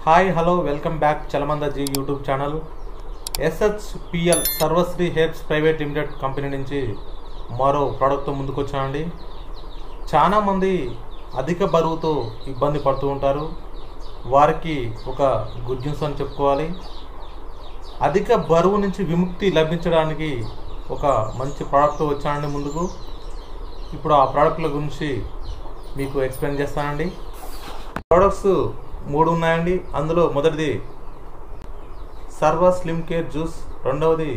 Hi hello welcome back చలమందజీ YouTube channel. SHPL Sarvashri herbs private limited company నుంచి మరో ప్రోడక్ట్తో ముందుకు వచ్చానండి. చాలామంది అధిక బరువుతో ఇబ్బంది పడుతూ ఉంటారు. వారికి ఒక గుడ్ న్యూస్ అని చెప్పుకోవాలి. అధిక బరువు నుంచి విముక్తి లభించడానికి ఒక మంచి ప్రోడక్ట్తో వచ్చానండి ముందుకు. ఇప్పుడు ఆ ప్రోడక్ట్ల గురించి మీకు ఎక్స్ప్లెయిన్ చేస్తానండి. ప్రోడక్ట్స్ 3 ఉన్నాయండి. అందులో మొదటిది సర్వ స్లిమ్ కేర్ జ్యూస్, రెండవది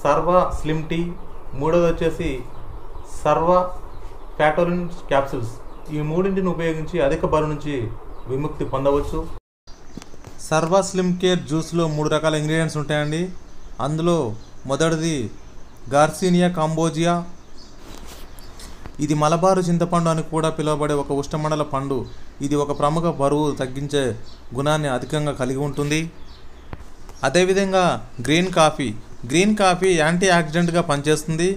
సర్వ స్లిమ్ టీ, మూడవది వచ్చేసి సర్వ ఫ్యాటోలిన్ క్యాప్సూల్స్. ఈ మూడింటిని ఉపయోగించి అధిక బరువు నుంచి విముక్తి పొందవచ్చు. సర్వ స్లిమ్ కేర్ జ్యూస్లో 3 రకాల ఇంగ్రీడియంట్స్ ఉంటాయండి. అందులో మొదటిది గార్సినియా కాంబోజియా. ఇది మలబారు చింతపండు అని కూడా పిలువబడే ఒక ఉష్ణమండల పండు. ఇది ఒక ప్రముఖ బరువు తగ్గించే గుణాన్ని అధికంగా కలిగి ఉంటుంది. అదేవిధంగా గ్రీన్ కాఫీ యాంటీ ఆక్సిడెంట్గా పనిచేస్తుంది.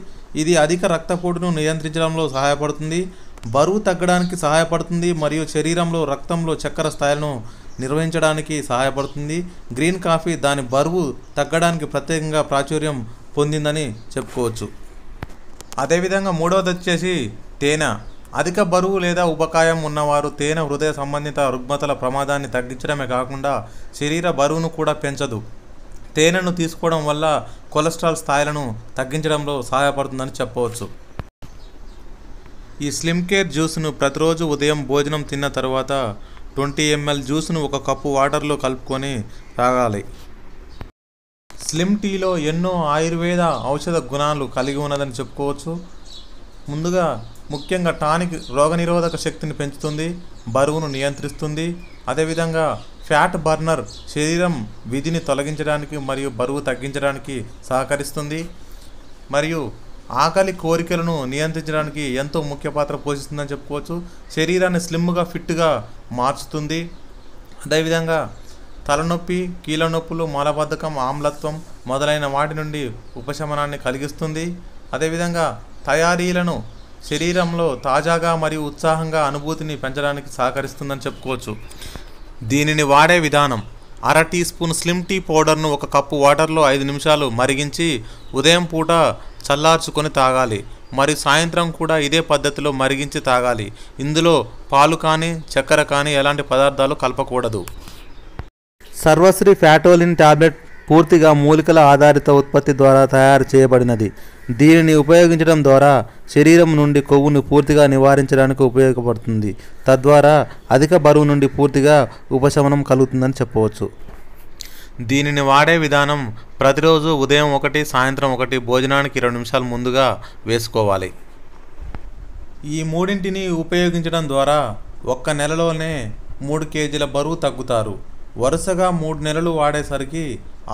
ఇది అధిక రక్తపోటును నియంత్రించడంలో సహాయపడుతుంది, బరువు తగ్గడానికి సహాయపడుతుంది మరియు శరీరంలో రక్తంలో చక్కెర స్థాయిలను నిర్వహించడానికి సహాయపడుతుంది. గ్రీన్ కాఫీ దాని బరువు తగ్గడానికి ప్రత్యేకంగా ప్రాచుర్యం పొందిందని చెప్పుకోవచ్చు. అదేవిధంగా మూడవది వచ్చేసి తేనె. అధిక బరువు లేదా ఉబకాయం ఉన్నవారు తేనె హృదయ సంబంధిత రుగ్మతల ప్రమాదాన్ని తగ్గించడమే కాకుండా శరీర బరువును కూడా పెంచదు. తేనెను తీసుకోవడం వల్ల కొలెస్ట్రాల్ స్థాయిలను తగ్గించడంలో సహాయపడుతుందని చెప్పవచ్చు. ఈ స్లిమ్ కేర్ జ్యూస్ను ప్రతిరోజు ఉదయం భోజనం తిన్న తర్వాత 20 ml జ్యూస్ను 1 కప్పు వాటర్లో కలుపుకొని తాగాలి. స్లిమ్ టీలో ఎన్నో ఆయుర్వేద ఔషధ గుణాలు కలిగి ఉన్నదని చెప్పుకోవచ్చు. ముందుగా ముఖ్యంగా టానిక్ రోగనిరోధక శక్తిని పెంచుతుంది, బరువును నియంత్రిస్తుంది. అదేవిధంగా ఫ్యాట్ బర్నర్ శరీరం విధిని తొలగించడానికి మరియు బరువు తగ్గించడానికి సహకరిస్తుంది. మరియు ఆకలి కోరికలను నియంత్రించడానికి ఎంతో ముఖ్య పాత్ర పోషిస్తుందని చెప్పుకోవచ్చు. శరీరాన్ని స్లిమ్గా ఫిట్గా మార్చుతుంది. అదేవిధంగా తలనొప్పి, కీళ్ళ నొప్పులు, మలబద్ధకం, ఆమ్లత్వం మొదలైన వాటి నుండి ఉపశమనాన్ని కలిగిస్తుంది. అదేవిధంగా తయారీలను శరీరంలో తాజాగా మరియు ఉత్సాహంగా అనుభూతిని పెంచడానికి సహకరిస్తుందని చెప్పుకోవచ్చు. దీనిని వాడే విధానం: 1/2 టీ స్పూన్ స్లిమ్ టీ పౌడర్ను 1 కప్పు వాటర్లో 5 నిమిషాలు మరిగించి ఉదయం పూట చల్లార్చుకొని తాగాలి. మరియు సాయంత్రం కూడా ఇదే పద్ధతిలో మరిగించి తాగాలి. ఇందులో పాలు కానీ చక్కెర కానీ ఎలాంటి పదార్థాలు కలపకూడదు. సర్వశ్రీ ఫ్యాటోలిన్ టాబ్లెట్ పూర్తిగా మూలికల ఆధారిత ఉత్పత్తి ద్వారా తయారు చేయబడినది. దీనిని ఉపయోగించడం ద్వారా శరీరం నుండి కొవ్వును పూర్తిగా నివారించడానికి ఉపయోగపడుతుంది. తద్వారా అధిక బరువు నుండి పూర్తిగా ఉపశమనం కలుగుతుందని చెప్పవచ్చు. దీనిని వాడే విధానం: ప్రతిరోజు ఉదయం 1, సాయంత్రం 1, భోజనానికి 2 నిమిషాలు ముందుగా వేసుకోవాలి. ఈ మూడింటిని ఉపయోగించడం ద్వారా 1 నెలలోనే 3 కేజీల బరువు తగ్గుతారు. వరుసగా 3 నెలలు వాడేసరికి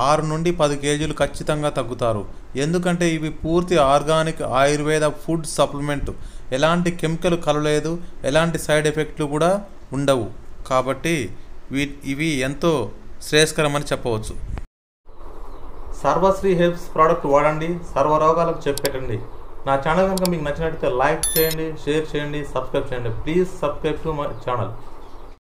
6 నుండి 10 కేజీలు ఖచ్చితంగా తగ్గుతారు. ఎందుకంటే ఇవి పూర్తి ఆర్గానిక్ ఆయుర్వేద ఫుడ్ సప్లిమెంట్. ఎలాంటి కెమికల్ కలవలేదు, ఎలాంటి సైడ్ ఎఫెక్ట్లు కూడా ఉండవు. కాబట్టి ఇవి ఎంతో శ్రేయస్కరమని చెప్పవచ్చు. సర్వశ్రీ హెర్బ్స్ ప్రోడక్ట్ వాడండి, సర్వరోగాలకు చెక్ పెట్టండి. నా ఛానల్ కనుక మీకు నచ్చినట్లయితే లైక్ చేయండి, షేర్ చేయండి, సబ్స్క్రైబ్ చేయండి. Please subscribe to my channel.